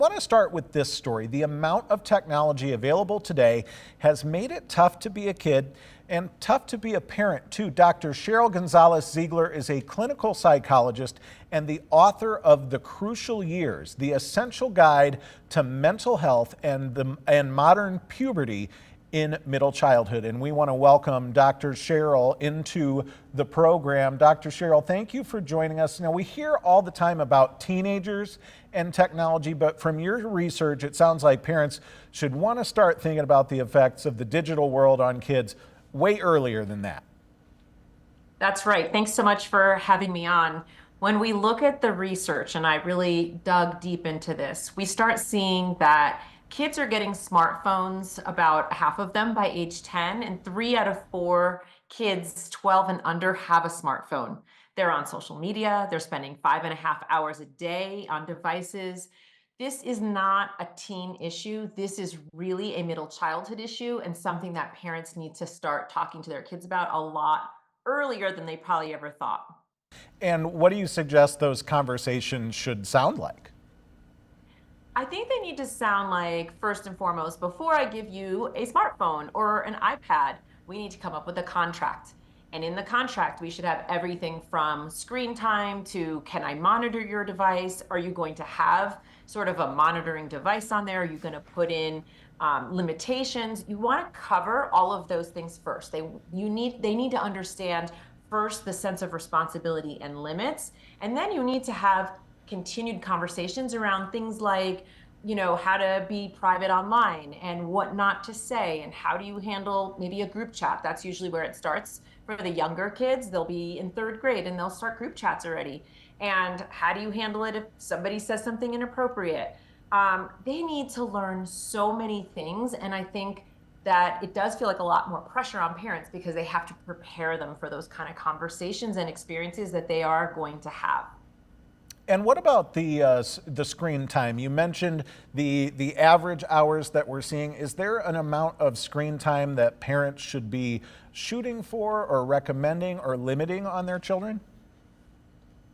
I want to start with this story. The amount of technology available today has made it tough to be a kid and tough to be a parent too. Dr. Sheryl Gonzalez Ziegler is a clinical psychologist and the author of The Crucial Years, the essential guide to mental health and modern puberty in middle childhood. And we want to welcome Dr. Sheryl into the program. Dr. Sheryl, thank you for joining us. Now, we hear all the time about teenagers and technology, but from your research, it sounds like parents should want to start thinking about the effects of the digital world on kids way earlier than that. That's right. Thanks so much for having me on. When we look at the research, and I really dug deep into this, we start seeing that kids are getting smartphones, about half of them by age 10, and 3 out of 4 kids 12 and under have a smartphone. They're on social media, they're spending 5.5 hours a day on devices. This is not a teen issue. This is really a middle childhood issue and something that parents need to start talking to their kids about a lot earlier than they probably ever thought. And what do you suggest those conversations should sound like? I think they need to sound like, first and foremost, before I give you a smartphone or an iPad, we need to come up with a contract. And in the contract, we should have everything from screen time to, can I monitor your device? Are you going to have sort of a monitoring device on there? Are you going to put in limitations? You want to cover all of those things first. They need to understand first the sense of responsibility and limits, and then you need to have continued conversations around things like, how to be private online and what not to say, and how do you handle maybe a group chat. That's usually where it starts. For the younger kids, they'll be in 3rd grade and they'll start group chats already. And how do you handle it if somebody says something inappropriate? They need to learn so many things, and I think that it does feel like a lot more pressure on parents because they have to prepare them for those kind of conversations and experiences that they are going to have. And what about the screen time? You mentioned the average hours that we're seeing. Is there an amount of screen time that parents should be shooting for or recommending or limiting on their children?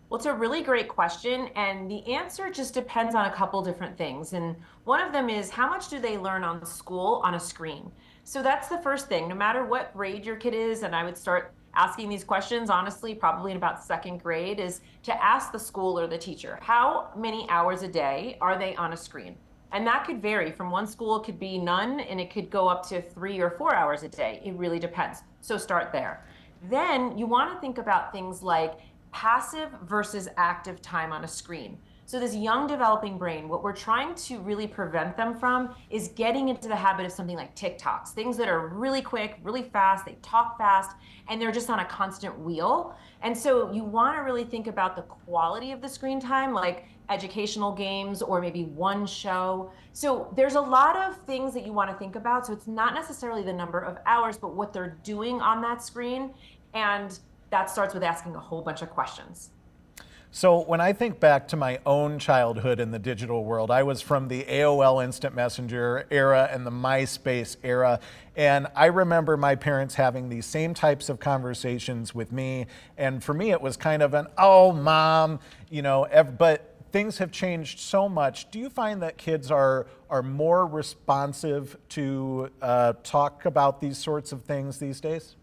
Well, it's a really great question, and the answer just depends on a couple different things. And one of them is, how much do they learn on school on a screen? So that's the first thing, no matter what grade your kid is, and I would start asking these questions, honestly, probably in about 2nd grade, is to ask the school or the teacher, how many hours a day are they on a screen? And that could vary. From one school, it could be none, and it could go up to 3 or 4 hours a day. It really depends. So start there. Then you want to think about things like passive versus active time on a screen. So this young developing brain, what we're trying to really prevent them from is getting into the habit of something like TikToks, things that are really quick, really fast, they talk fast, and they're just on a constant wheel. And so you want to really think about the quality of the screen time, like educational games or maybe one show. So there's a lot of things that you want to think about. So it's not necessarily the number of hours, but what they're doing on that screen. And that starts with asking a whole bunch of questions. So when I think back to my own childhood in the digital world, I was from the AOL Instant Messenger era and the MySpace era. And I remember my parents having these same types of conversations with me. And for me, it was kind of an, oh, mom, but things have changed so much. Do you find that kids are more responsive to talk about these sorts of things these days?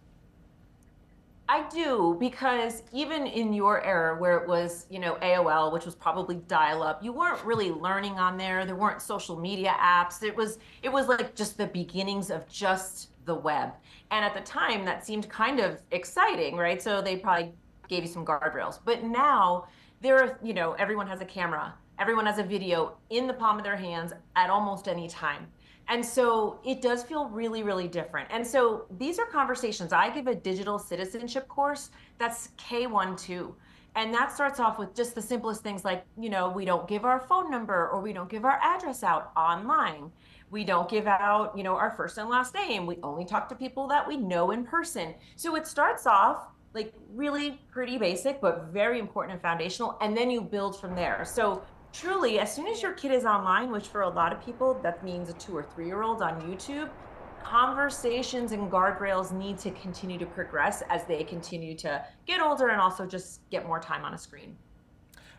I do, because even in your era where it was, AOL, which was probably dial-up, you weren't really learning on there. There weren't social media apps. It was like just the beginnings of just the web. And at the time, that seemed kind of exciting, right? So they probably gave you some guardrails. But now everyone has a camera. Everyone has a video in the palm of their hands at almost any time. And so it does feel really, really different. And so these are conversations. I give a digital citizenship course that's K-1-2. And that starts off with just the simplest things like, we don't give our phone number or we don't give our address out online. We don't give out, our first and last name. We only talk to people that we know in person. So it starts off like really pretty basic, but very important and foundational. And then you build from there. So truly, as soon as your kid is online, which for a lot of people, that means a 2 or 3-year-old on YouTube, conversations and guardrails need to continue to progress as they continue to get older and also just get more time on a screen.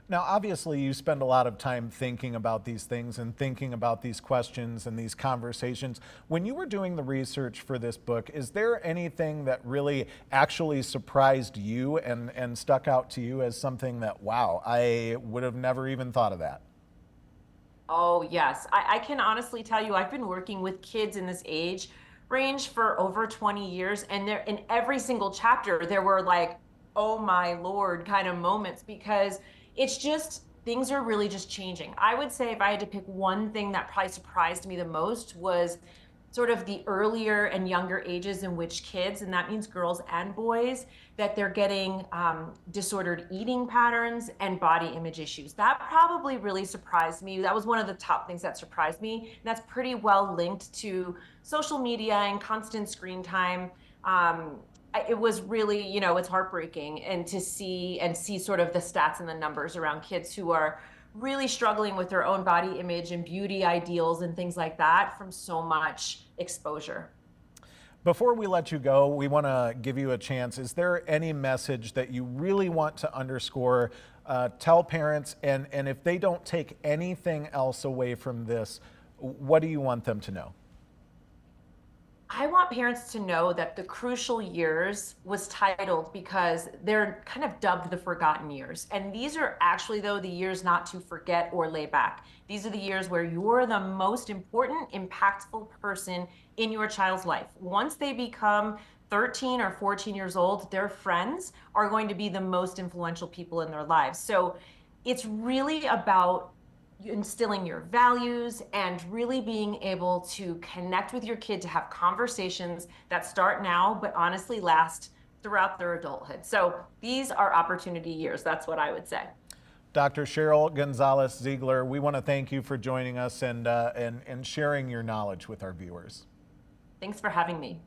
Now, obviously, you spend a lot of time thinking about these things and thinking about these questions and these conversations. When you were doing the research for this book, is there anything that really actually surprised you and stuck out to you as something that, wow, I would have never even thought of that? Oh, yes. I can honestly tell you, I've been working with kids in this age range for over 20 years, and there in every single chapter, there were like, oh my Lord kind of moments because it's just things are really just changing. I would say if I had to pick one thing that probably surprised me the most was sort of the earlier and younger ages in which kids, and that means girls and boys, that they're getting disordered eating patterns and body image issues. That probably really surprised me. That was one of the top things that surprised me. And that's pretty well linked to social media and constant screen time. It was really, it's heartbreaking and to see sort of the stats and the numbers around kids who are really struggling with their own body image and beauty ideals and things like that from so much exposure. Before we let you go, we want to give you a chance. Is there any message that you really want to underscore, tell parents, and if they don't take anything else away from this, what do you want them to know? I want parents to know that the crucial years was titled because they're kind of dubbed the forgotten years. And these are actually, though, the years not to forget or lay back. These are the years where you're the most important, impactful person in your child's life. Once they become 13 or 14 years old, their friends are going to be the most influential people in their lives. So it's really about instilling your values and really being able to connect with your kid to have conversations that start now, but honestly last throughout their adulthood. So these are opportunity years. That's what I would say. Dr. Sheryl Gonzalez Ziegler, we want to thank you for joining us and sharing your knowledge with our viewers. Thanks for having me.